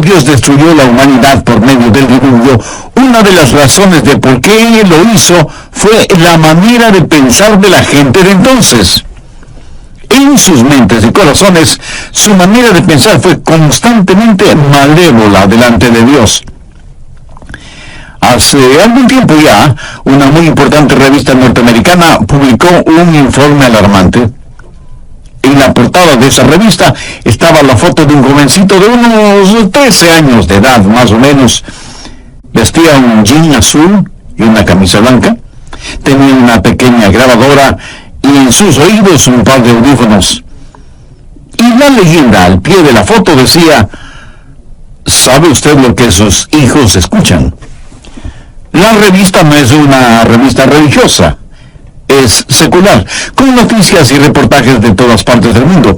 Dios destruyó la humanidad por medio del diluvio, una de las razones de por qué lo hizo fue la manera de pensar de la gente de entonces. En sus mentes y corazones, su manera de pensar fue constantemente malévola delante de Dios. Hace algún tiempo ya, una muy importante revista norteamericana publicó un informe alarmante. En la portada de esa revista estaba la foto de un jovencito de unos 13 años de edad, más o menos. Vestía un jean azul y una camisa blanca. Tenía una pequeña grabadora y en sus oídos un par de audífonos. Y la leyenda al pie de la foto decía: ¿sabe usted lo que sus hijos escuchan? La revista no es una revista religiosa, es secular, con noticias y reportajes de todas partes del mundo.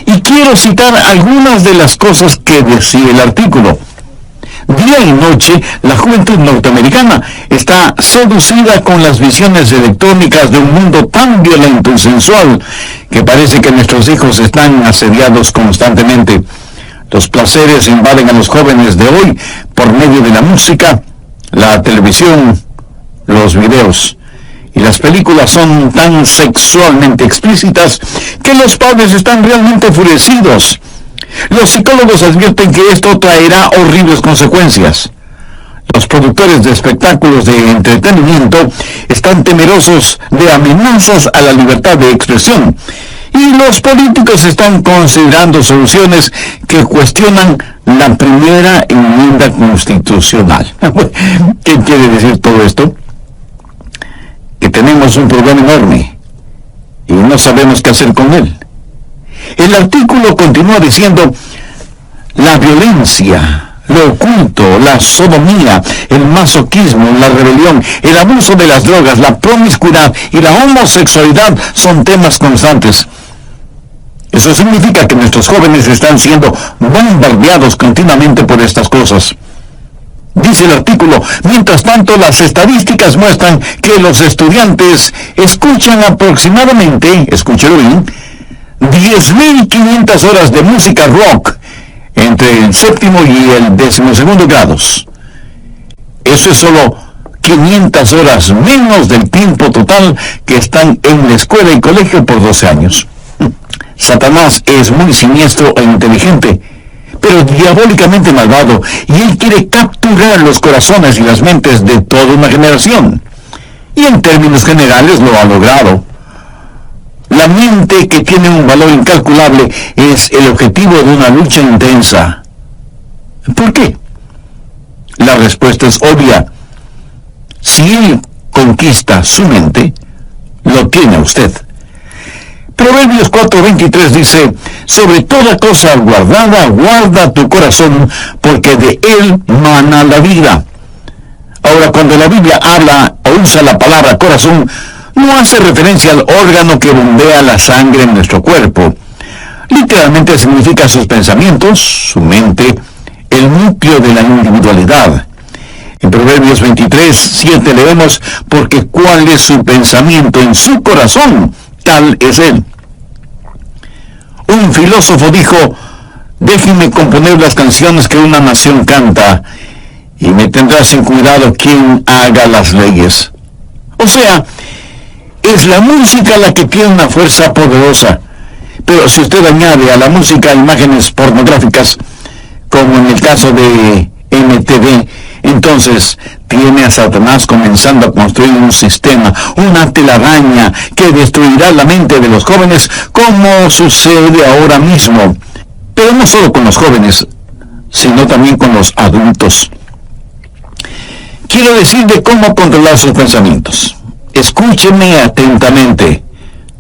Y quiero citar algunas de las cosas que decía el artículo. Día y noche, la juventud norteamericana está seducida con las visiones electrónicas de un mundo tan violento y sensual que parece que nuestros hijos están asediados constantemente. Los placeres invaden a los jóvenes de hoy por medio de la música, la televisión, los videos. Y las películas son tan sexualmente explícitas que los padres están realmente enfurecidos. Los psicólogos advierten que esto traerá horribles consecuencias. Los productores de espectáculos de entretenimiento están temerosos de amenazas a la libertad de expresión. Y los políticos están considerando soluciones que cuestionan la primera enmienda constitucional. ¿Qué quiere decir todo esto? Que tenemos un problema enorme y no sabemos qué hacer con él. El artículo continúa diciendo: la violencia, lo oculto, la sodomía, el masoquismo, la rebelión, el abuso de las drogas, la promiscuidad y la homosexualidad son temas constantes. Eso significa que nuestros jóvenes están siendo bombardeados continuamente por estas cosas. Dice el artículo: mientras tanto, las estadísticas muestran que los estudiantes escuchan aproximadamente, escúchelo bien, 10.500 horas de música rock entre el séptimo y el 12º grados. Eso es solo 500 horas menos del tiempo total que están en la escuela y colegio por 12 años. Satanás es muy siniestro e inteligente, pero diabólicamente malvado, y él quiere capturar los corazones y las mentes de toda una generación. Y en términos generales lo ha logrado. La mente, que tiene un valor incalculable, es el objetivo de una lucha intensa. ¿Por qué? La respuesta es obvia. Si él conquista su mente, lo tiene usted. Proverbios 4:23 dice: sobre toda cosa guardada, guarda tu corazón, porque de él mana la vida. Ahora, cuando la Biblia habla o usa la palabra corazón, no hace referencia al órgano que bombea la sangre en nuestro cuerpo. Literalmente significa sus pensamientos, su mente, el núcleo de la individualidad. En Proverbios 23:7 leemos: porque cuál es su pensamiento en su corazón, tal es él. Un filósofo dijo: déjenme componer las canciones que una nación canta, y me tendrá sin cuidado quien haga las leyes. O sea, es la música la que tiene una fuerza poderosa. Pero si usted añade a la música imágenes pornográficas, como en el caso de MTV, entonces tiene a Satanás comenzando a construir un sistema, una telaraña que destruirá la mente de los jóvenes, como sucede ahora mismo. Pero no solo con los jóvenes, sino también con los adultos. Quiero decir de cómo controlar sus pensamientos. Escúcheme atentamente.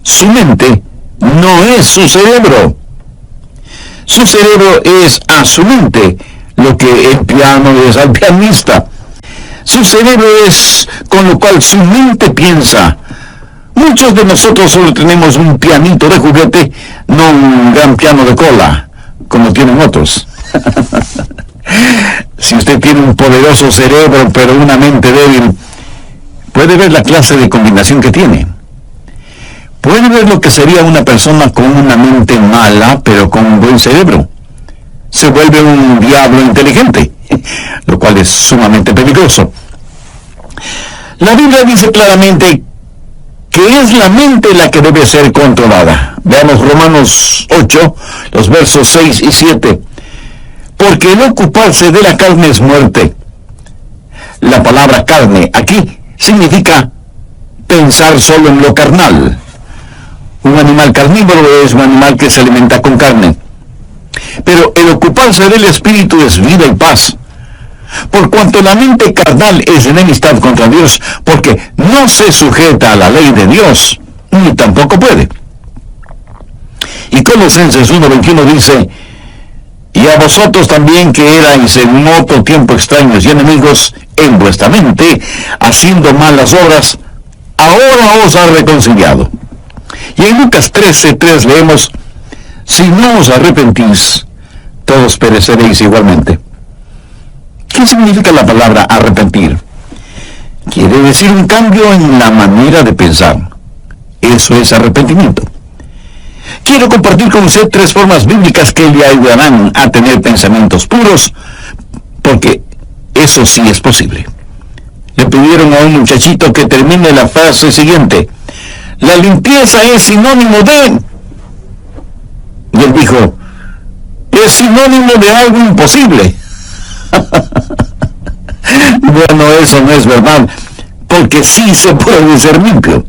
Su mente no es su cerebro. Su cerebro es a su mente lo que el piano es al pianista. Su cerebro es con lo cual su mente piensa. Muchos de nosotros solo tenemos un pianito de juguete, no un gran piano de cola, como tienen otros. Si usted tiene un poderoso cerebro pero una mente débil, puede ver la clase de combinación que tiene. Puede ver lo que sería una persona con una mente mala pero con un buen cerebro. se vuelve un diablo inteligente, lo cual es sumamente peligroso. La Biblia dice claramente que es la mente la que debe ser controlada. Veamos Romanos 8, los versos 6 y 7. Porque el ocuparse de la carne es muerte. La palabra carne aquí significa pensar solo en lo carnal. Un animal carnívoro es un animal que se alimenta con carne. Pero el ocuparse del espíritu es vida y paz. Por cuanto la mente carnal es enemistad contra Dios, porque no se sujeta a la ley de Dios, ni tampoco puede. Y Colosenses 1:21 dice: y a vosotros también, que erais en otro tiempo extraños y enemigos en vuestra mente, haciendo malas obras, ahora os ha reconciliado. Y en Lucas 13:3 leemos: si no os arrepentís, todos pereceréis igualmente. ¿Qué significa la palabra arrepentir? Quiere decir un cambio en la manera de pensar. Eso es arrepentimiento. Quiero compartir con usted 3 formas bíblicas que le ayudarán a tener pensamientos puros, porque eso sí es posible. Le pidieron a un muchachito que termine la frase siguiente: la limpieza es sinónimo de... Y él dijo: es sinónimo de algo imposible. Bueno, eso no es verdad, porque sí se puede ser limpio.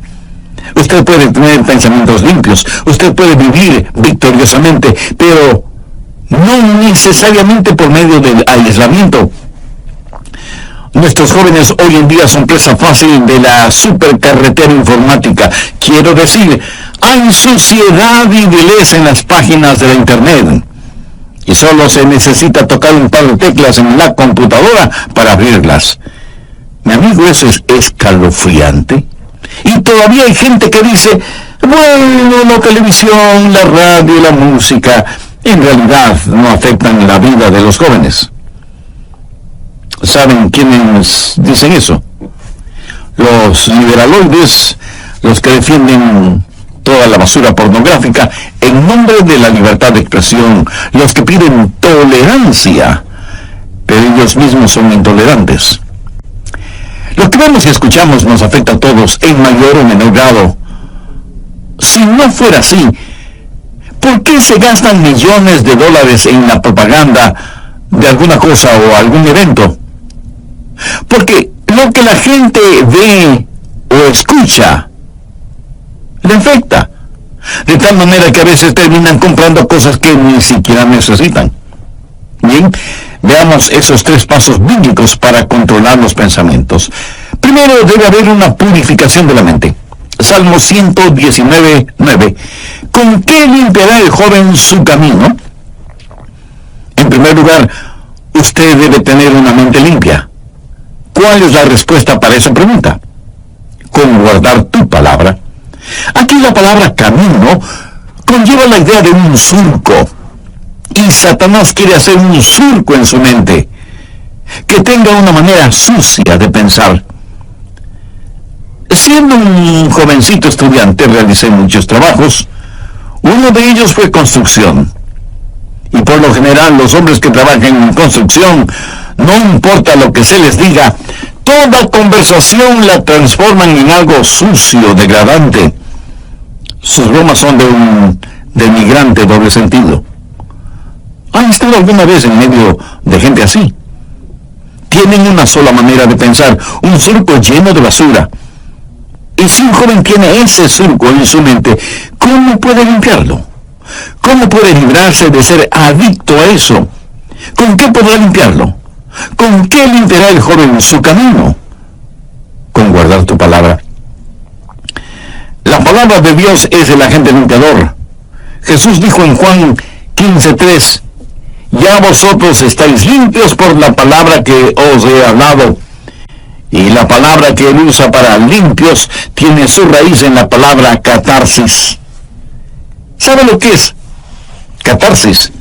Usted puede tener pensamientos limpios, usted puede vivir victoriosamente, pero no necesariamente por medio del aislamiento. Nuestros jóvenes hoy en día son presa fácil de la supercarretera informática. Quiero decir, hay suciedad y vileza en las páginas de la internet. Y solo se necesita tocar un par de teclas en la computadora para abrirlas. Mi amigo, eso es escalofriante. Y todavía hay gente que dice: bueno, la televisión, la radio, la música, en realidad no afectan la vida de los jóvenes. ¿Saben quiénes dicen eso? Los liberaloides, los que defienden toda la basura pornográfica en nombre de la libertad de expresión, los que piden tolerancia, pero ellos mismos son intolerantes. Lo que vemos y escuchamos nos afecta a todos en mayor o menor grado. Si no fuera así, ¿por qué se gastan millones de dólares en la propaganda de alguna cosa o algún evento? Porque lo que la gente ve o escucha le afecta, de tal manera que a veces terminan comprando cosas que ni siquiera necesitan. Bien, veamos esos 3 pasos bíblicos para controlar los pensamientos. Primero, debe haber una purificación de la mente. Salmo 119:9. ¿Con qué limpiará el joven su camino? En primer lugar, usted debe tener una mente limpia. ¿Cuál es la respuesta para esa pregunta? Con guardar tu palabra. Aquí la palabra camino conlleva la idea de un surco. Y Satanás quiere hacer un surco en su mente, que tenga una manera sucia de pensar. Siendo un jovencito estudiante, realicé muchos trabajos. Uno de ellos fue construcción. Y por lo general, los hombres que trabajan en construcción, no importa lo que se les diga, toda conversación la transforman en algo sucio, degradante. Sus bromas son de un denigrante doble sentido. ¿Han estado alguna vez en medio de gente así? Tienen una sola manera de pensar, un surco lleno de basura. Y si un joven tiene ese surco en su mente, ¿cómo puede limpiarlo? ¿Cómo puede librarse de ser adicto a eso? ¿Con qué podrá limpiarlo? ¿Con qué limpiará el joven su camino? Con guardar tu palabra. La palabra de Dios es el agente limpiador. Jesús dijo en Juan 15:3: ya vosotros estáis limpios por la palabra que os he hablado. Y la palabra que él usa para limpios tiene su raíz en la palabra catarsis. ¿Sabe lo que es? Catarsis.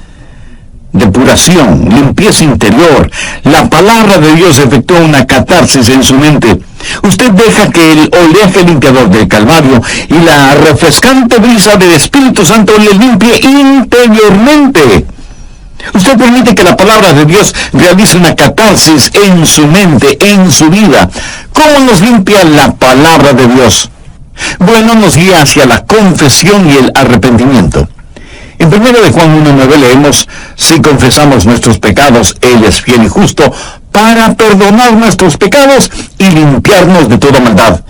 Depuración, limpieza interior. La palabra de Dios efectúa una catarsis en su mente. Usted deja que el oleaje limpiador del Calvario y la refrescante brisa del Espíritu Santo le limpie interiormente. Usted permite que la palabra de Dios realice una catarsis en su mente, en su vida. ¿Cómo nos limpia la palabra de Dios? Bueno, nos guía hacia la confesión y el arrepentimiento. En 1 de Juan 1:9 leemos: si confesamos nuestros pecados, Él es fiel y justo para perdonar nuestros pecados y limpiarnos de toda maldad.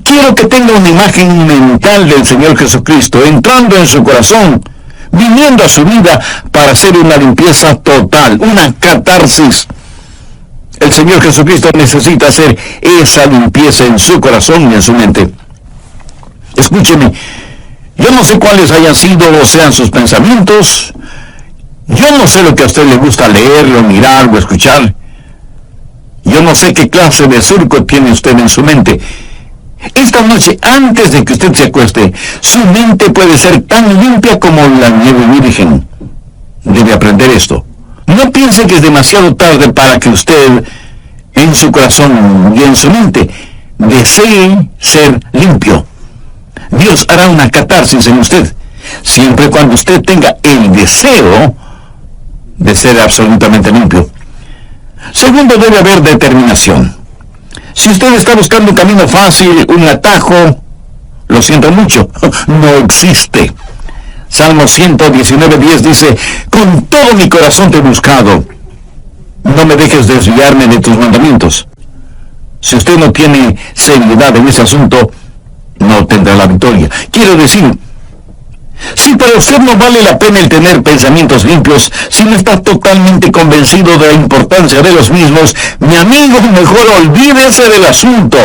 Quiero que tenga una imagen mental del Señor Jesucristo entrando en su corazón, viniendo a su vida para hacer una limpieza total, una catarsis. El Señor Jesucristo necesita hacer esa limpieza en su corazón y en su mente. Escúcheme, yo no sé cuáles hayan sido o sean sus pensamientos. Yo no sé lo que a usted le gusta leer, o mirar, o escuchar. Yo no sé qué clase de surco tiene usted en su mente. Esta noche, antes de que usted se acueste, su mente puede ser tan limpia como la nieve virgen. Debe aprender esto. No piense que es demasiado tarde para que usted, en su corazón y en su mente, desee ser limpio. Dios hará una catarsis en usted, siempre y cuando usted tenga el deseo de ser absolutamente limpio. Segundo, debe haber determinación. Si usted está buscando un camino fácil, un atajo, lo siento mucho, no existe. Salmo 119:10 dice: con todo mi corazón te he buscado, no me dejes desviarme de tus mandamientos. Si usted no tiene seriedad en ese asunto, no tendrá la victoria. Quiero decir, si para usted no vale la pena el tener pensamientos limpios, si no está totalmente convencido de la importancia de los mismos, mi amigo, mejor olvídese del asunto.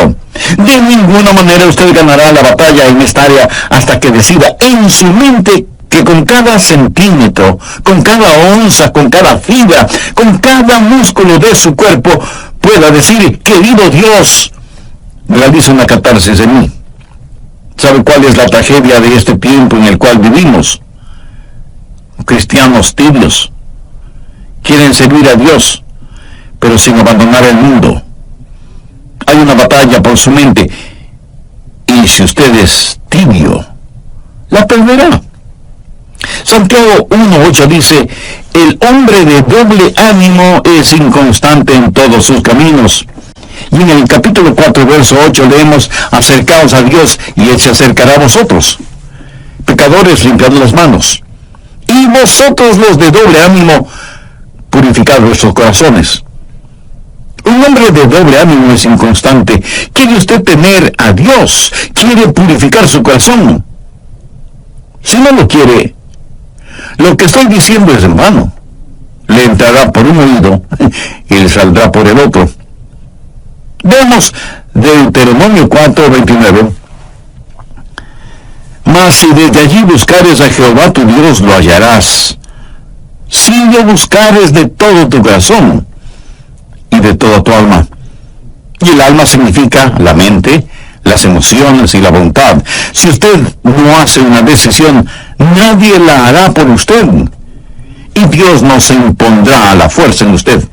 De ninguna manera usted ganará la batalla en esta área hasta que decida en su mente que con cada centímetro, con cada onza, con cada fibra, con cada músculo de su cuerpo, pueda decir: querido Dios, realiza una catarsis en mí. ¿Sabe cuál es la tragedia de este tiempo en el cual vivimos? Cristianos tibios. Quieren servir a Dios, pero sin abandonar el mundo. Hay una batalla por su mente, y si usted es tibio, la perderá. Santiago 1:8 dice: el hombre de doble ánimo es inconstante en todos sus caminos. Y en el capítulo 4, verso 8 leemos: acercaos a Dios y Él se acercará a vosotros. Pecadores, limpiad las manos. Y vosotros, los de doble ánimo, purificad vuestros corazones. Un hombre de doble ánimo es inconstante. ¿Quiere usted tener a Dios? ¿Quiere purificar su corazón? Si no lo quiere, lo que estoy diciendo es en vano. Le entrará por un oído y le saldrá por el otro. Vemos Deuteronomio 4:29. Mas si desde allí buscares a Jehová tu Dios, lo hallarás. Si lo buscares de todo tu corazón y de toda tu alma. Y el alma significa la mente, las emociones y la voluntad. Si usted no hace una decisión, nadie la hará por usted. Y Dios no se impondrá a la fuerza en usted.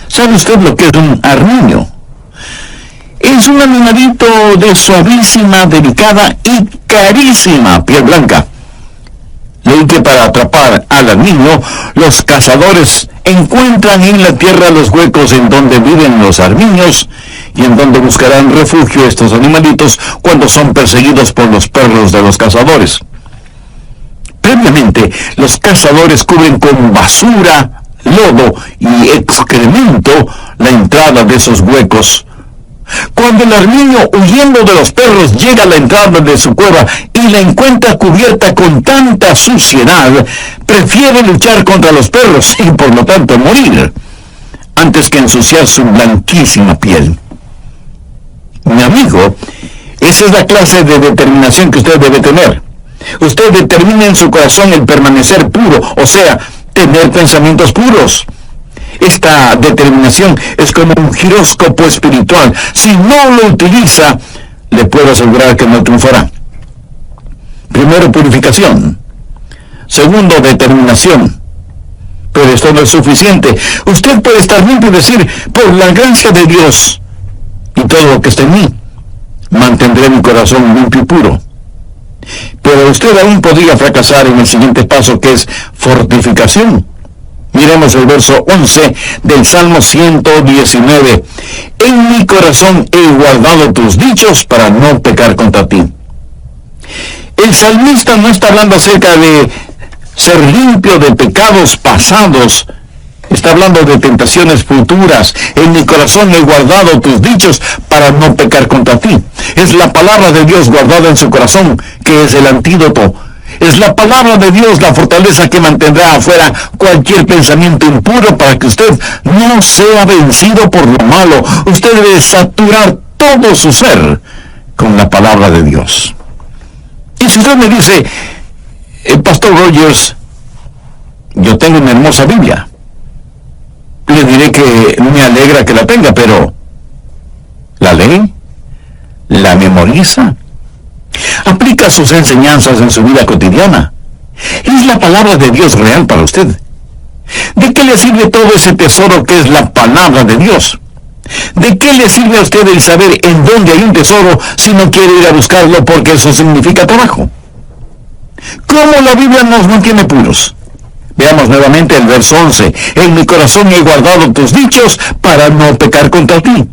¿Sabe usted lo que es un armiño? Es un animalito de suavísima, delicada y carísima piel blanca. Leí que para atrapar al armiño, los cazadores encuentran en la tierra los huecos en donde viven los armiños y en donde buscarán refugio estos animalitos cuando son perseguidos por los perros de los cazadores. Previamente, los cazadores cubren con basura, lodo y excremento la entrada de esos huecos. Cuando el armiño, huyendo de los perros, llega a la entrada de su cueva y la encuentra cubierta con tanta suciedad, prefiere luchar contra los perros y por lo tanto morir, antes que ensuciar su blanquísima piel. Mi amigo, esa es la clase de determinación que usted debe tener. Usted determina en su corazón el permanecer puro, o sea, tener pensamientos puros. Esta determinación es como un giróscopo espiritual. Si no lo utiliza, le puedo asegurar que no triunfará. Primero, purificación. Segundo, determinación. Pero esto no es suficiente. Usted puede estar limpio y decir: por la gracia de Dios y todo lo que está en mí, mantendré mi corazón limpio y puro. Pero usted aún podría fracasar en el siguiente paso, que es fortificación. Miremos el verso 11 del Salmo 119. En mi corazón he guardado tus dichos para no pecar contra ti. El salmista no está hablando acerca de ser limpio de pecados pasados. Está hablando de tentaciones futuras. En mi corazón he guardado tus dichos para no pecar contra ti. Es la palabra de Dios guardada en su corazón, que es el antídoto. Es la palabra de Dios la fortaleza que mantendrá afuera cualquier pensamiento impuro para que usted no sea vencido por lo malo. Usted debe saturar todo su ser con la palabra de Dios. Y si usted me dice, Pastor Rogers, yo tengo una hermosa Biblia, le diré que me alegra que la tenga, pero ¿la lee? ¿La memoriza? ¿Aplica sus enseñanzas en su vida cotidiana? ¿Es la palabra de Dios real para usted? ¿De qué le sirve todo ese tesoro que es la palabra de Dios? ¿De qué le sirve a usted el saber en dónde hay un tesoro si no quiere ir a buscarlo, porque eso significa trabajo? ¿Cómo la Biblia nos mantiene puros? Veamos nuevamente el verso 11. En mi corazón he guardado tus dichos para no pecar contra ti.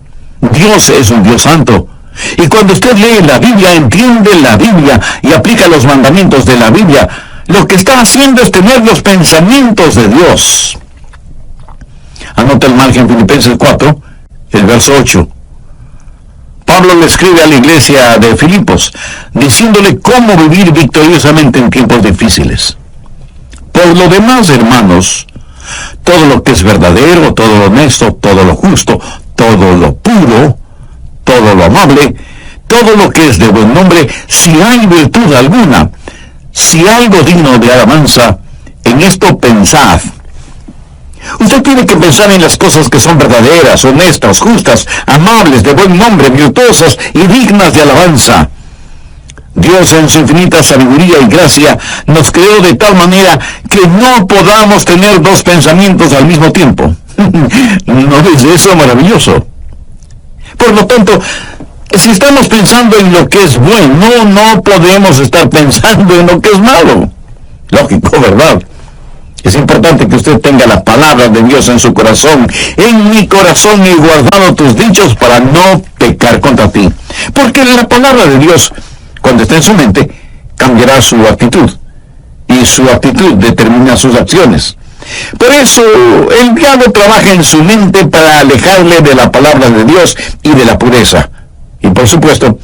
Dios es un Dios santo. Y cuando usted lee la Biblia, entiende la Biblia y aplica los mandamientos de la Biblia, lo que está haciendo es tener los pensamientos de Dios. Anota el margen Filipenses 4, el verso 8. Pablo le escribe a la iglesia de Filipos, diciéndole cómo vivir victoriosamente en tiempos difíciles. Por lo demás, hermanos, todo lo que es verdadero, todo lo honesto, todo lo justo, todo lo puro, todo lo amable, todo lo que es de buen nombre, si hay virtud alguna, si algo digno de alabanza, en esto pensad. Usted tiene que pensar en las cosas que son verdaderas, honestas, justas, amables, de buen nombre, virtuosas y dignas de alabanza. Dios en su infinita sabiduría y gracia nos creó de tal manera que no podamos tener dos pensamientos al mismo tiempo. ¿No es eso maravilloso? Por lo tanto, si estamos pensando en lo que es bueno, no podemos estar pensando en lo que es malo. Lógico, ¿verdad? Es importante que usted tenga la palabra de Dios en su corazón. En mi corazón he guardado tus dichos para no pecar contra ti. Porque la palabra de Dios, cuando está en su mente, cambiará su actitud. Y su actitud determina sus acciones. Por eso, el diablo trabaja en su mente para alejarle de la palabra de Dios y de la pureza. Y por supuesto,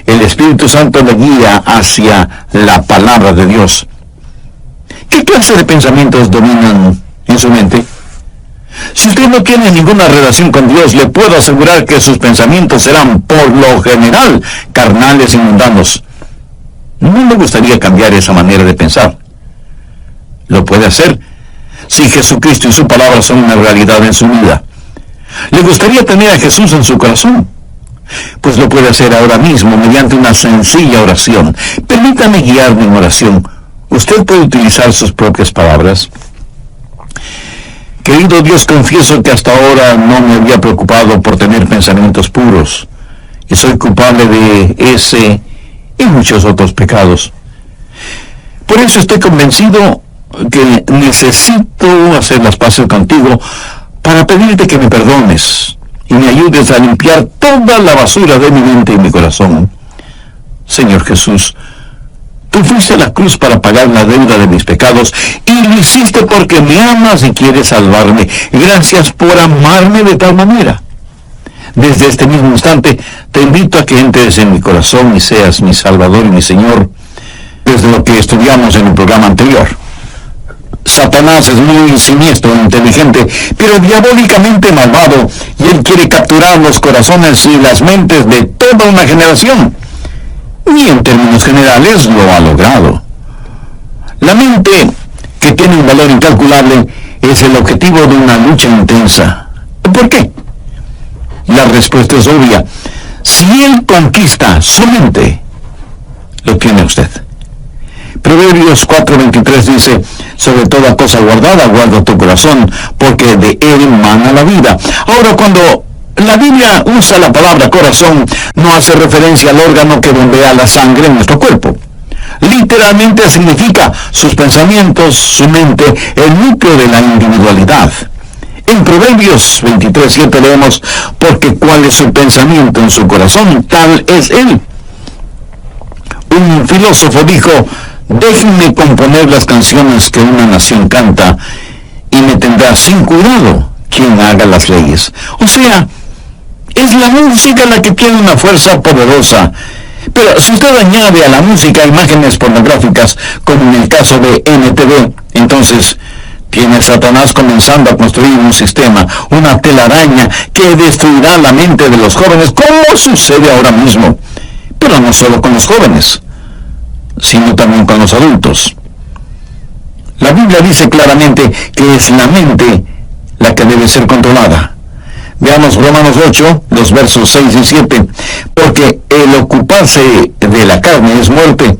el Espíritu Santo le guía hacia la palabra de Dios. ¿Qué clase de pensamientos dominan en su mente? Si usted no tiene ninguna relación con Dios, le puedo asegurar que sus pensamientos serán, por lo general, carnales y mundanos. No me gustaría cambiar esa manera de pensar. Lo puede hacer si Jesucristo y su palabra son una realidad en su vida. ¿Le gustaría tener a Jesús en su corazón? Pues lo puede hacer ahora mismo mediante una sencilla oración. Permítame guiarme en oración. Usted puede utilizar sus propias palabras. Querido Dios, confieso que hasta ahora no me había preocupado por tener pensamientos puros, y soy culpable de ese y muchos otros pecados. Por eso estoy convencido que necesito hacer las paces contigo para pedirte que me perdones y me ayudes a limpiar toda la basura de mi mente y mi corazón. Señor Jesús, tú fuiste a la cruz para pagar la deuda de mis pecados, y lo hiciste porque me amas y quieres salvarme. Gracias por amarme de tal manera. Desde este mismo instante, te invito a que entres en mi corazón y seas mi Salvador y mi Señor, desde lo que estudiamos en el programa anterior. Satanás es muy siniestro, inteligente, pero diabólicamente malvado, y él quiere capturar los corazones y las mentes de toda una generación. Y en términos generales lo ha logrado. La mente, que tiene un valor incalculable, es el objetivo de una lucha intensa. ¿Por qué? La respuesta es obvia. Si él conquista su mente, lo tiene usted. Proverbios 4:23 dice: sobre toda cosa guardada, guarda tu corazón, porque de él mana la vida. Ahora, cuando la Biblia usa la palabra corazón, no hace referencia al órgano que bombea la sangre en nuestro cuerpo. literalmente significa sus pensamientos, su mente, el núcleo de la individualidad. En Proverbios 23:7 leemos, porque cuál es su pensamiento en su corazón, tal es él. Un filósofo dijo, déjenme componer las canciones que una nación canta, y me tendrá sin cuidado quien haga las leyes. O sea, es la música la que tiene una fuerza poderosa. Pero si usted añade a la música imágenes pornográficas, como en el caso de NTV, entonces tiene Satanás comenzando a construir un sistema, una telaraña que destruirá la mente de los jóvenes, como sucede ahora mismo. Pero no solo con los jóvenes, sino también con los adultos. La Biblia dice claramente que es la mente la que debe ser controlada. Veamos Romanos 8, los versos 6 y 7. Porque el ocuparse de la carne es muerte.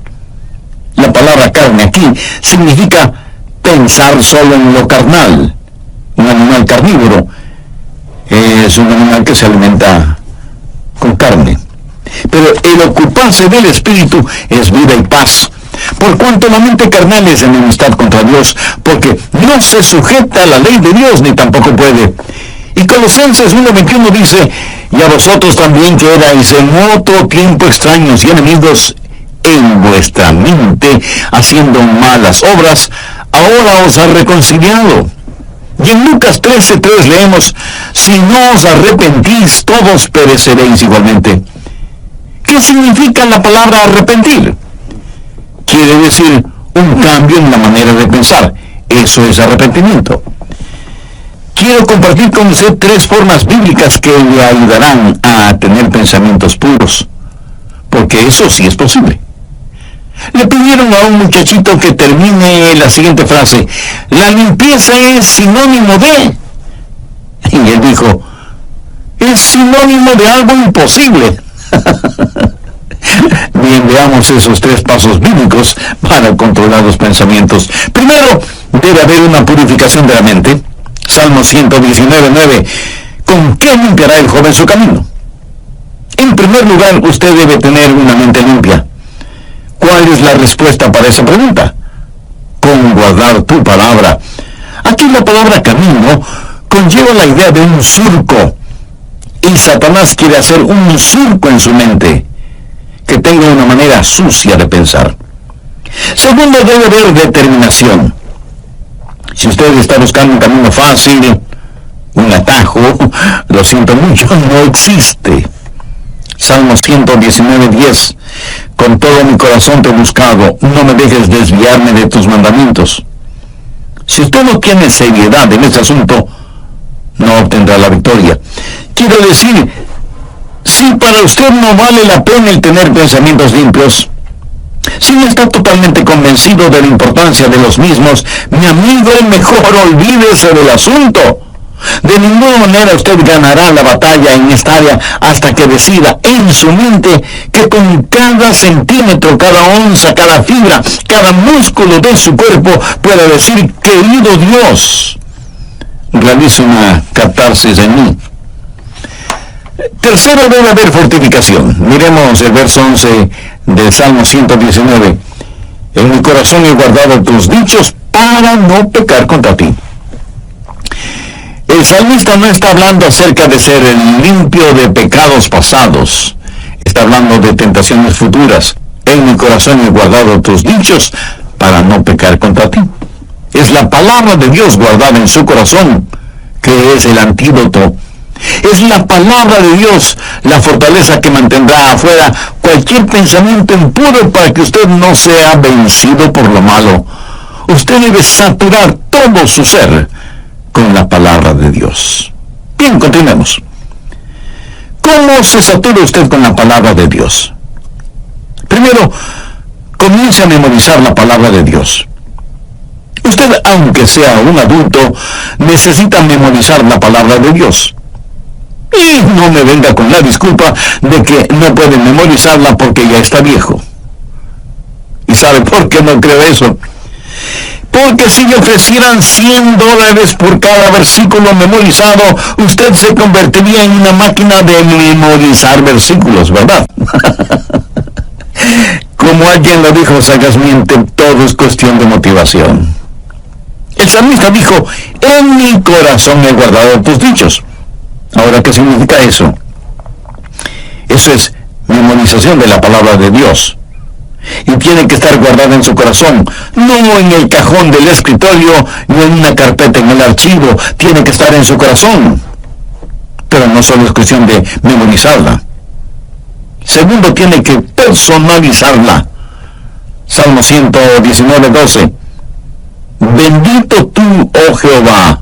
La palabra carne aquí significa pensar solo en lo carnal. Un animal carnívoro es un animal que se alimenta con carne. Pero el ocuparse del espíritu es vida y paz. Por cuanto la mente carnal es enemistad contra Dios, porque no se sujeta a la ley de Dios, ni tampoco puede. Y Colosenses 1:21 dice, y a vosotros también que erais en otro tiempo extraños y enemigos en vuestra mente, haciendo malas obras, ahora os ha reconciliado. Y en Lucas 13:3 leemos, si no os arrepentís, todos pereceréis igualmente. ¿Qué significa la palabra arrepentir? Quiere decir un cambio en la manera de pensar. Eso es arrepentimiento. Quiero compartir con usted 3 formas bíblicas que le ayudarán a tener pensamientos puros, porque eso sí es posible. Le pidieron a un muchachito que termine la siguiente frase, la limpieza es sinónimo de... Y él dijo, es sinónimo de algo imposible. Bien, veamos esos 3 pasos bíblicos para controlar los pensamientos. Primero, debe haber una purificación de la mente. Salmo 119:9. ¿Con qué limpiará el joven su camino? En primer lugar, usted debe tener una mente limpia. ¿Cuál es la respuesta para esa pregunta? Con guardar tu palabra. Aquí la palabra camino conlleva la idea de un surco. Y Satanás quiere hacer un surco en su mente, que tenga una manera sucia de pensar. Segundo, debe haber determinación. Si usted está buscando un camino fácil, un atajo, lo siento mucho, no existe. Salmo 119:10. Con todo mi corazón te he buscado, no me dejes desviarme de tus mandamientos. Si usted no tiene seriedad en este asunto, no obtendrá la victoria. Quiero decir, si para usted no vale la pena el tener pensamientos limpios, si no está totalmente convencido de la importancia de los mismos, mi amigo, mejor olvídese del asunto. De ninguna manera usted ganará la batalla en esta área hasta que decida en su mente que con cada centímetro, cada onza, cada fibra, cada músculo de su cuerpo pueda decir, querido Dios, realiza una catarsis en mí. Tercero, debe haber fortificación. Miremos el verso 11 del Salmo 119. En mi corazón he guardado tus dichos para no pecar contra ti. El salmista no está hablando acerca de ser limpio de pecados pasados. Está hablando de tentaciones futuras. En mi corazón he guardado tus dichos para no pecar contra ti. Es la palabra de Dios guardada en su corazón que es el antídoto. Es la palabra de Dios la fortaleza que mantendrá afuera cualquier pensamiento impuro para que usted no sea vencido por lo malo. Usted debe saturar todo su ser con la palabra de Dios. Bien, continuemos. ¿Cómo se satura usted con la palabra de Dios? Primero, comience a memorizar la palabra de Dios. Usted, aunque sea un adulto, necesita memorizar la palabra de Dios. Y no me venga con la disculpa de que no puede memorizarla porque ya está viejo. ¿Y sabe por qué no creo eso? Porque si le ofrecieran $100 por cada versículo memorizado, usted se convertiría en una máquina de memorizar versículos, ¿verdad? Como alguien lo dijo sagazmente, todo es cuestión de motivación. El salmista dijo, en mi corazón he guardado tus dichos. Ahora, ¿qué significa eso? Eso es memorización de la palabra de Dios. Y tiene que estar guardada en su corazón, no en el cajón del escritorio, ni en una carpeta en el archivo. Tiene que estar en su corazón. Pero no solo es cuestión de memorizarla. Segundo, tiene que personalizarla. Salmo 119:12. Bendito tú, oh Jehová,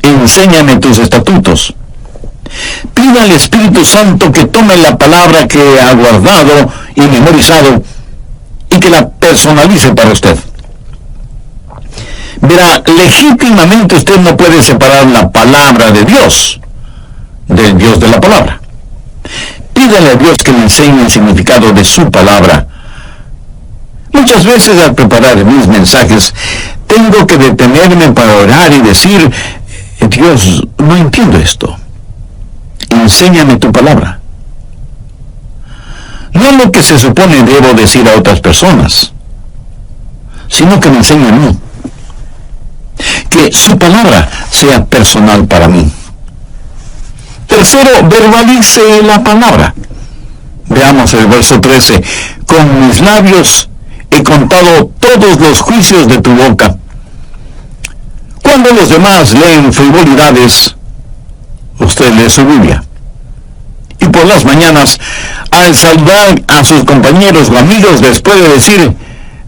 enséñame tus estatutos. Pida al Espíritu Santo que tome la palabra que ha guardado y memorizado y que la personalice para usted. Verá, legítimamente usted no puede separar la palabra de Dios del Dios de la palabra. Pídale a Dios que le enseñe el significado de su palabra. Muchas veces al preparar mis mensajes tengo que detenerme para orar y decir, Dios, no entiendo esto. Enséñame tu palabra. No lo que se supone debo decir a otras personas, sino que me enseñe a mí. Que su palabra sea personal para mí. Tercero, verbalice la palabra. Veamos el verso 13. Con mis labios he contado todos los juicios de tu boca. Cuando los demás leen frivolidades, usted lee su Biblia. Y por las mañanas, al saludar a sus compañeros o amigos, les puede decir,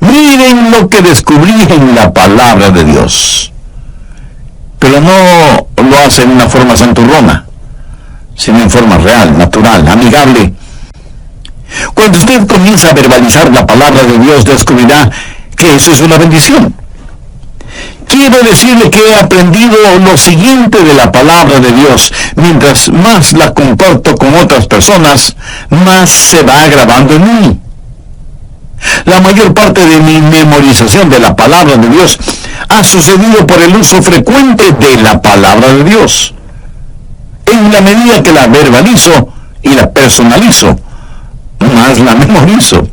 miren lo que descubrí en la palabra de Dios. Pero no lo hace en una forma santurrona, sino en forma real, natural, amigable. Cuando usted comienza a verbalizar la palabra de Dios, descubrirá que eso es una bendición. Quiero decirle que he aprendido lo siguiente de la palabra de Dios. Mientras más la comparto con otras personas, más se va grabando en mí. La mayor parte de mi memorización de la palabra de Dios ha sucedido por el uso frecuente de la palabra de Dios. En la medida que la verbalizo y la personalizo, más la memorizo.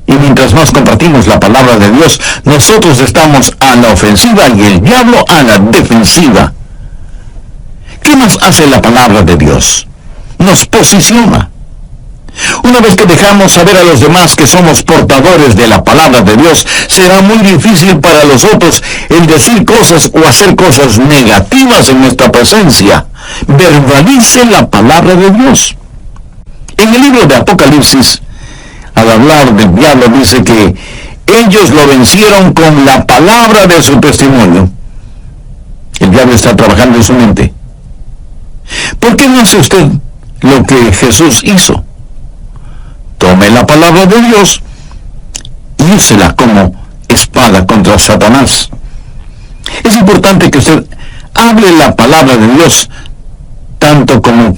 Y mientras más compartimos la palabra de Dios, nosotros estamos a la ofensiva y el diablo a la defensiva. ¿Qué más hace la palabra de Dios? Nos posiciona. Una vez que dejamos saber a los demás que somos portadores de la palabra de Dios, será muy difícil para los otros el decir cosas o hacer cosas negativas en nuestra presencia. Verbalice la palabra de Dios. En el libro de Apocalipsis, al hablar del diablo, dice que ellos lo vencieron con la palabra de su testimonio. El diablo está trabajando en su mente. ¿Por qué no hace usted lo que Jesús hizo? Tome la palabra de Dios y úsela como espada contra Satanás. Es importante que usted hable la palabra de Dios tanto como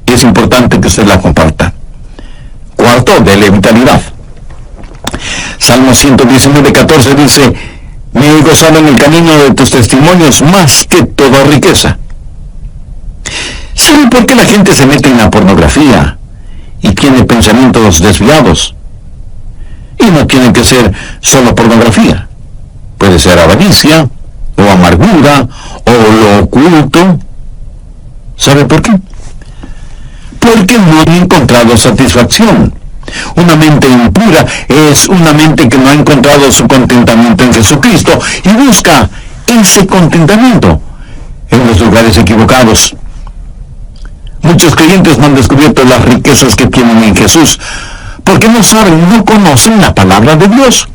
es importante que usted la comparta. Cuarto, dele vitalidad. Salmo 119:14 dice, me he gozado en el camino de tus testimonios más que toda riqueza. ¿Sabe por qué la gente se mete en la pornografía y tiene pensamientos desviados? Y no tiene que ser solo pornografía. Puede ser avaricia, o amargura, o lo oculto. ¿Sabe por qué? Porque no han encontrado satisfacción. Una mente impura es una mente que no ha encontrado su contentamiento en Jesucristo y busca ese contentamiento en los lugares equivocados. Muchos creyentes no han descubierto las riquezas que tienen en Jesús porque no saben, no conocen la palabra de Dios.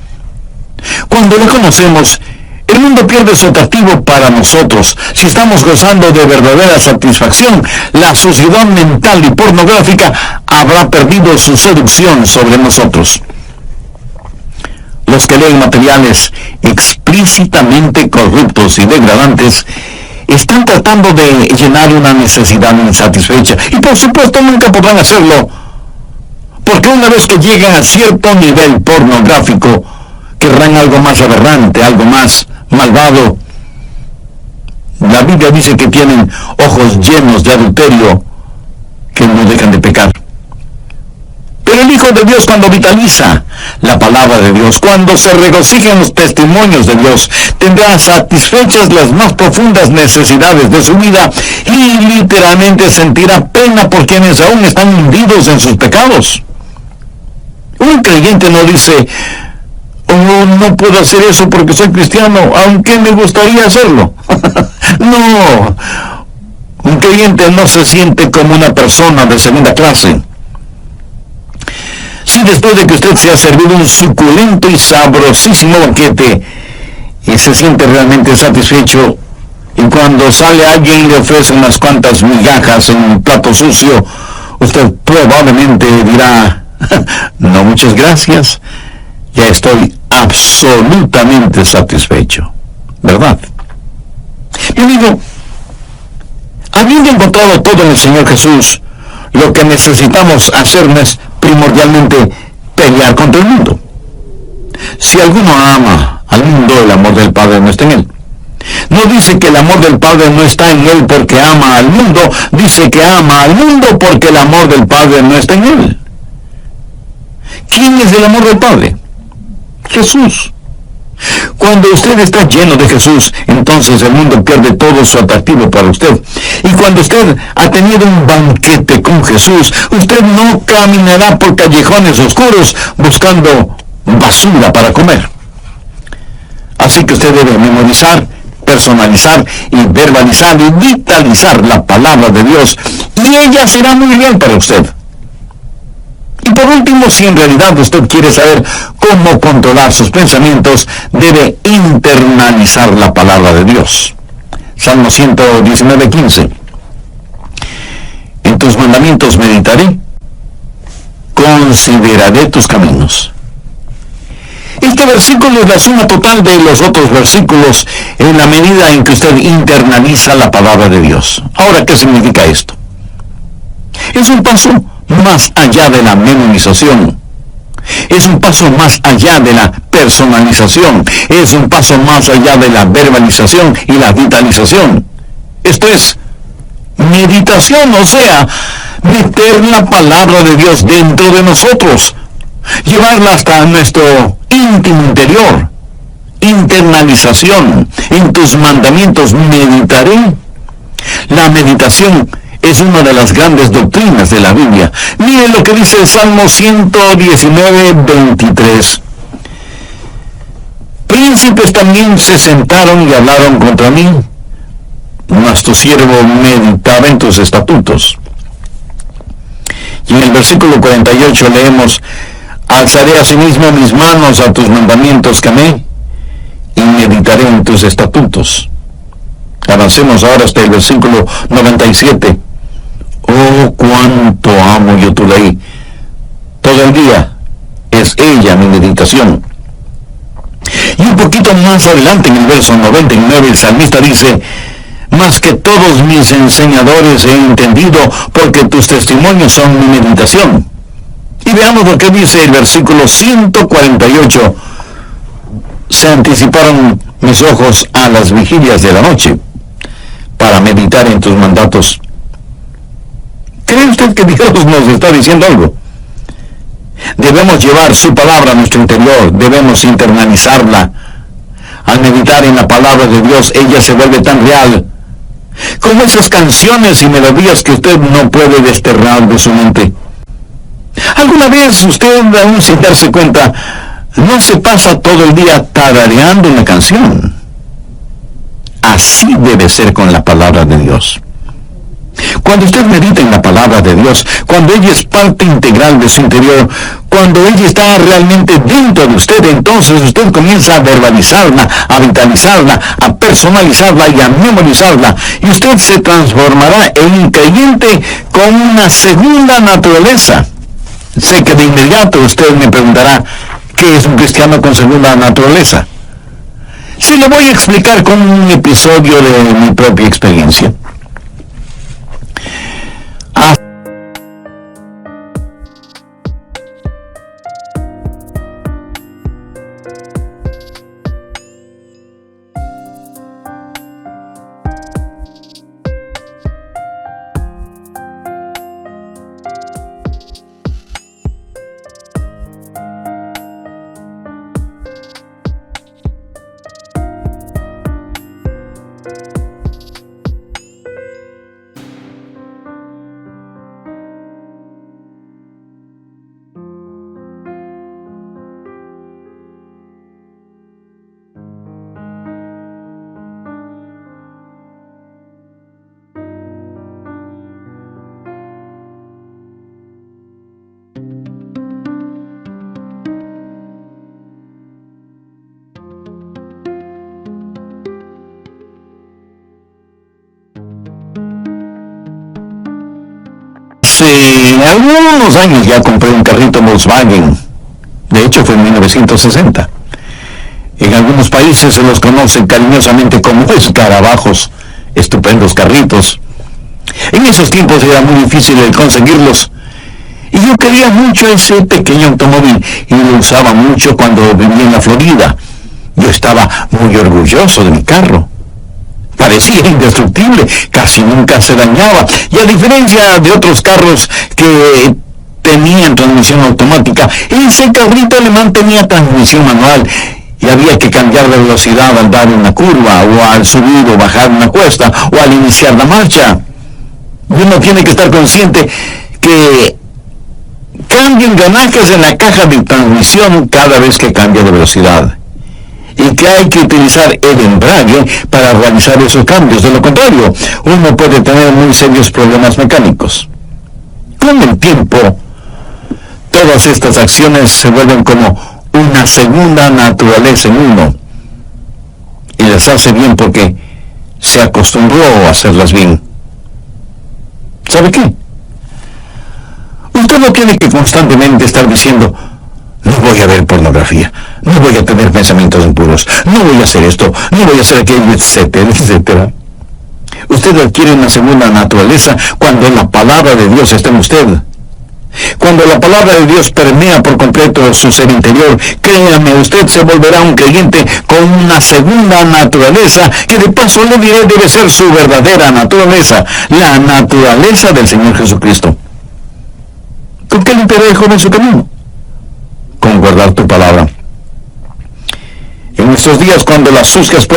Cuando la conocemos, el mundo pierde su atractivo para nosotros. Si estamos gozando de verdadera satisfacción, la sociedad mental y pornográfica habrá perdido su seducción sobre nosotros. Los que leen materiales explícitamente corruptos y degradantes están tratando de llenar una necesidad insatisfecha. Y por supuesto nunca podrán hacerlo, porque una vez que llegan a cierto nivel pornográfico, querrán algo más aberrante, algo más malvado. La Biblia dice que tienen ojos llenos de adulterio que no dejan de pecar. Pero el Hijo de Dios Dios, cuando vitaliza la palabra de Dios, cuando se regocija en los testimonios de Dios, tendrá satisfechas las más profundas necesidades de su vida y literalmente sentirá pena por quienes aún están hundidos en sus pecados. Un creyente no dice: oh, no puedo hacer eso porque soy cristiano, aunque me gustaría hacerlo. No, un creyente no se siente como una persona de segunda clase. Si después de que usted se ha servido un suculento y sabrosísimo banquete y se siente realmente satisfecho, y cuando sale alguien y le ofrece unas cuantas migajas en un plato sucio, usted probablemente dirá: no, muchas gracias, ya estoy absolutamente satisfecho, ¿verdad? Mi amigo, habiendo encontrado todo en el Señor Jesús, lo que necesitamos hacer no es primordialmente pelear contra el mundo. Si alguno ama al mundo, el amor del Padre no está en él. No dice que el amor del Padre no está en él porque ama al mundo, dice que ama al mundo porque el amor del Padre no está en él. ¿Quién es el amor del Padre? Jesús. Cuando usted está lleno de Jesús, entonces el mundo pierde todo su atractivo para usted. Y cuando usted ha tenido un banquete con Jesús, usted no caminará por callejones oscuros buscando basura para comer. Así que usted debe memorizar, personalizar y verbalizar y vitalizar la palabra de Dios, y ella será muy bien para usted. Y por último, si en realidad usted quiere saber cómo controlar sus pensamientos, debe internalizar la palabra de Dios. Salmo 119:15. En tus mandamientos meditaré, consideraré tus caminos. Este versículo es la suma total de los otros versículos en la medida en que usted internaliza la palabra de Dios. Ahora, ¿qué significa esto? Es un paso más allá de la memorización. Es un paso más allá de la personalización. Es un paso más allá de la verbalización y la vitalización. Esto es meditación, o sea, meter la palabra de Dios dentro de nosotros, llevarla hasta nuestro íntimo interior. Internalización. En tus mandamientos meditaré. La meditación es una de las grandes doctrinas de la Biblia. Miren lo que dice el Salmo 119:23. Príncipes también se sentaron y hablaron contra mí, mas tu siervo meditaba en tus estatutos. Y en el versículo 48 leemos: alzaré asimismo mis manos a tus mandamientos que amé, y meditaré en tus estatutos. Avancemos ahora hasta el versículo 97. Oh, cuánto amo yo tu ley. Todo el día es ella mi meditación. Y un poquito más adelante, en el verso 99, el salmista dice: más que todos mis enseñadores he entendido, porque tus testimonios son mi meditación. Y veamos lo que dice el versículo 148. Se anticiparon mis ojos a las vigilias de la noche, para meditar en tus mandatos. ¿Cree usted que Dios nos está diciendo algo? Debemos llevar su palabra a nuestro interior, debemos internalizarla. Al meditar en la palabra de Dios, ella se vuelve tan real, como esas canciones y melodías que usted no puede desterrar de su mente. ¿Alguna vez usted, aún sin darse cuenta, no se pasa todo el día tarareando una canción? Así debe ser con la palabra de Dios. Cuando usted medita en la palabra de Dios, cuando ella es parte integral de su interior, cuando ella está realmente dentro de usted, entonces usted comienza a verbalizarla, a vitalizarla, a personalizarla y a memorizarla, y usted se transformará en un creyente con una segunda naturaleza. Sé que de inmediato usted me preguntará: ¿qué es un cristiano con segunda naturaleza? Sí, le voy a explicar con un episodio de mi propia experiencia. Hace algunos años ya compré un carrito Volkswagen. De hecho, fue en 1960. En algunos países se los conocen cariñosamente como escarabajos. Estupendos carritos. En esos tiempos era muy difícil el conseguirlos. Y yo quería mucho ese pequeño automóvil y lo usaba mucho cuando vivía en la Florida. Yo estaba muy orgulloso de mi carro. Parecía indestructible, casi nunca se dañaba. Y a diferencia de otros carros que tenían transmisión automática, ese carrito alemán tenía transmisión manual. Y había que cambiar de velocidad al dar una curva, o al subir o bajar una cuesta, o al iniciar la marcha. Uno tiene que estar consciente que cambia engranajes en la caja de transmisión cada vez que cambia de velocidad. Y que hay que utilizar el embrague para realizar esos cambios. De lo contrario, uno puede tener muy serios problemas mecánicos. Con el tiempo, todas estas acciones se vuelven como una segunda naturaleza en uno. Y las hace bien porque se acostumbró a hacerlas bien. ¿Sabe qué? Usted no tiene que constantemente estar diciendo: no voy a ver pornografía, no voy a tener pensamientos impuros, no voy a hacer esto, no voy a hacer aquello, etcétera, etcétera. Usted adquiere una segunda naturaleza cuando la palabra de Dios está en usted. Cuando la palabra de Dios permea por completo su ser interior, créame, usted se volverá un creyente con una segunda naturaleza, que de paso le diré debe ser su verdadera naturaleza, la naturaleza del Señor Jesucristo. ¿Con qué limpiará el joven su camino? Con guardar tu palabra. En estos días, cuando las suscas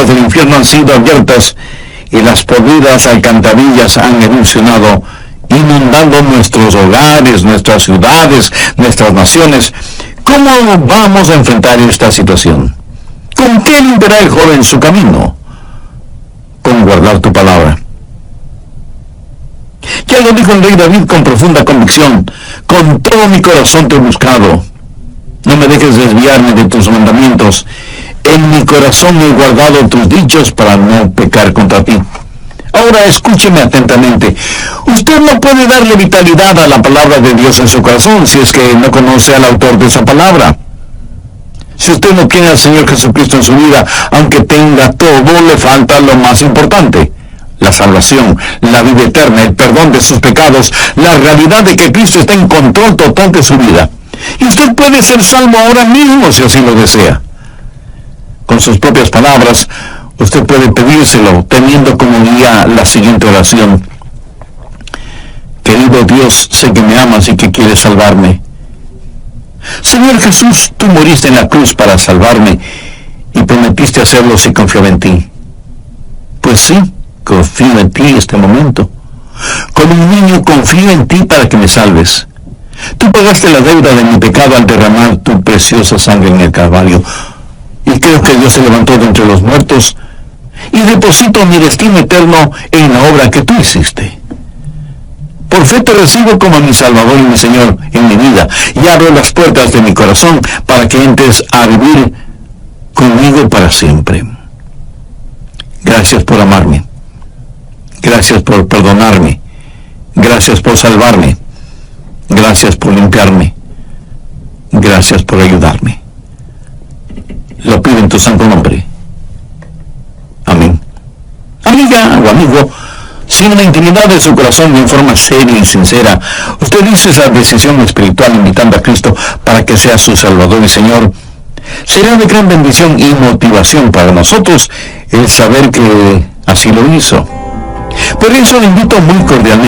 del infierno han sido abiertas y las podridas alcantarillas han erupcionado, inundando nuestros hogares, nuestras ciudades, nuestras naciones. ¿Cómo vamos a enfrentar esta situación? ¿Con qué limpiará el joven su camino? Con guardar tu palabra. Ya lo dijo el rey David con profunda convicción: con todo mi corazón te he buscado. No me dejes desviarme de tus mandamientos. En mi corazón he guardado tus dichos para no pecar contra ti. Ahora escúcheme atentamente. Usted no puede darle vitalidad a la palabra de Dios en su corazón si es que no conoce al autor de esa palabra. Si usted no tiene al Señor Jesucristo en su vida, aunque tenga todo, le falta lo más importante: la salvación, la vida eterna, el perdón de sus pecados, la realidad de que Cristo está en control total de su vida. Y usted puede ser salvo ahora mismo si así lo desea. Con sus propias palabras, usted puede pedírselo, teniendo como guía la siguiente oración: querido Dios, sé que me amas y que quieres salvarme. Señor Jesús, tú moriste en la cruz para salvarme y prometiste hacerlo si confiaba en ti. Pues sí, confío en ti en este momento. Como un niño confío en ti para que me salves. Tú pagaste la deuda de mi pecado al derramar tu preciosa sangre en el Calvario. Y creo que Dios se levantó de entre los muertos y deposito mi destino eterno en la obra que tú hiciste. Por fe te recibo como mi Salvador y mi Señor en mi vida, y abro las puertas de mi corazón para que entres a vivir conmigo para siempre. Gracias por amarme. Gracias por perdonarme. Gracias por salvarme. Gracias por limpiarme. Gracias por ayudarme. Lo pido en tu santo nombre. Amén. Amiga o amigo, si no la intimidad de su corazón y en forma seria y sincera, usted hizo esa decisión espiritual invitando a Cristo para que sea su Salvador y Señor, será de gran bendición y motivación para nosotros el saber que así lo hizo. Por eso le invito muy cordialmente